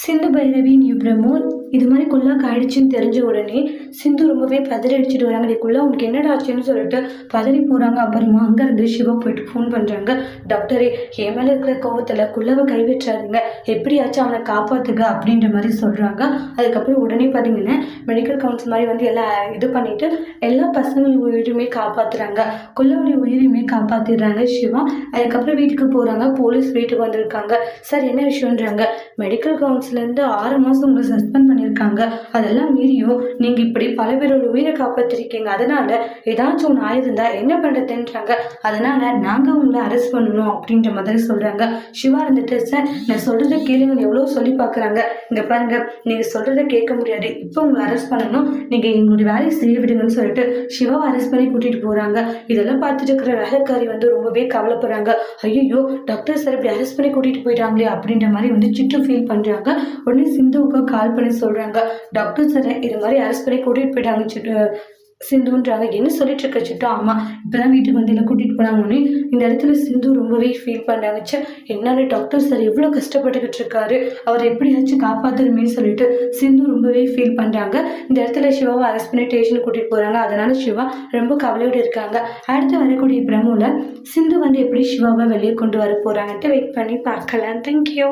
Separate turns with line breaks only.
Sindhu Bhairavi new promo இது மாதிரி குல்லாக்கு ஆயிடுச்சுன்னு தெரிஞ்ச உடனே சிந்து ரொம்பவே பதறி அடிச்சுட்டு வராங்க. இதுக்குள்ள உனக்கு என்னடா ஆச்சுன்னு சொல்லிட்டு பதறி போகிறாங்க. அப்புறமா அங்கேருந்து சிவா போயிட்டு ஃபோன் பண்ணுறாங்க. டாக்டரே, என் மேலே இருக்கிற கோவத்தில் குள்ளவை கைவிட்டுறாதுங்க, எப்படியாச்சும் அவனை காப்பாற்றுங்க அப்படின்ற மாதிரி சொல்கிறாங்க. அதுக்கப்புறம் உடனே பார்த்தீங்கன்னா மெடிக்கல் கவுன்சில் மாதிரி வந்து எல்லாம் இது பண்ணிவிட்டு எல்லா பசங்களுடைய உயிருமே காப்பாற்றுறாங்க. குள்ளவுடைய உயிருமே காப்பாற்றிடுறாங்க சிவா. அதுக்கப்புறம் வீட்டுக்கு போகிறாங்க. போலீஸ் வீட்டுக்கு வந்திருக்காங்க. சார் என்ன விஷயம்ன்றாங்க. மெடிக்கல் கவுன்சிலேருந்து 6 மாதம் உங்களை சஸ்பெண்ட் பண்ணியிருக்காங்க. அதெல்லாம் மீறியும் நீங்கள் இப்படி பல பேரோட உயிரை காப்பாற்றிருக்கீங்க. அதனால ஏதாச்சும் ஒன்று ஆயிருந்தா என்ன பண்ணுறதுன்றாங்க. அதனால நாங்கள் உங்களை அரெஸ்ட் பண்ணணும் அப்படின்ற மாதிரி சொல்கிறாங்க. சிவா இருந்துட்டு, சார் நான் சொல்கிறத கேளுங்க, எவ்வளோ சொல்லி பார்க்குறாங்க. இங்கே பாருங்க, நீங்கள் சொல்கிறத கேட்க முடியாது, இப்போ உங்களை அரெஸ்ட் பண்ணணும், நீங்கள் எங்களுடைய வேலையை செய்ய விடுங்கன்னு சொல்லிட்டு சிவாவை அரெஸ்ட் பண்ணி கூட்டிகிட்டு போகிறாங்க. இதெல்லாம் பார்த்துட்டு இருக்கிற வேலைக்காரி வந்து ரொம்பவே கவலைப்படுறாங்க. ஐயோ, டாக்டர் சார் இப்படி அரெஸ்ட் பண்ணி கூட்டிகிட்டு போயிட்டாங்களே அப்படின்ற மாதிரி வந்து சிட்டு ஃபீல் பண்ணுறாங்க. உடனே சிந்துவுக்கு கால் பண்ணி சொல்கிறாங்க, டாக்டர் சார் இது மாதிரி அரெஸ்ட் பண்ணி கூட்டிகிட்டு போயிட்டாங்க சிட்டு சிந்துன்றாங்க. என்ன சொல்லிட்டு இருக்க சிட்டு? ஆமாம், இப்போதான் வீட்டுக்கு வந்து எல்லாம் கூட்டிகிட்டு போனாங்கன்னு இந்த இடத்துல சிந்து ரொம்பவே ஃபீல் பண்ணுறாங்க. என்னால் டாக்டர் சார் எவ்வளோ கஷ்டப்பட்டுக்கிட்டு இருக்காரு, அவரை எப்படியாச்சும் காப்பாற்றணுமே சொல்லிட்டு சிந்து ரொம்பவே ஃபீல் பண்ணுறாங்க. இந்த இடத்துல சிவாவை அரெஸ்ட் பண்ணி ஸ்டேஷனுக்கு கூட்டிகிட்டு போகிறாங்க. அதனால சிவா ரொம்ப கவலையோடு இருக்காங்க. அடுத்து வரக்கூடிய பிரமோல சிந்து வந்து எப்படி சிவாவை வெளியே கொண்டு வர போகிறாங்கன்ட்டு வெயிட் பண்ணி பார்க்கலாம். தேங்க்யூ.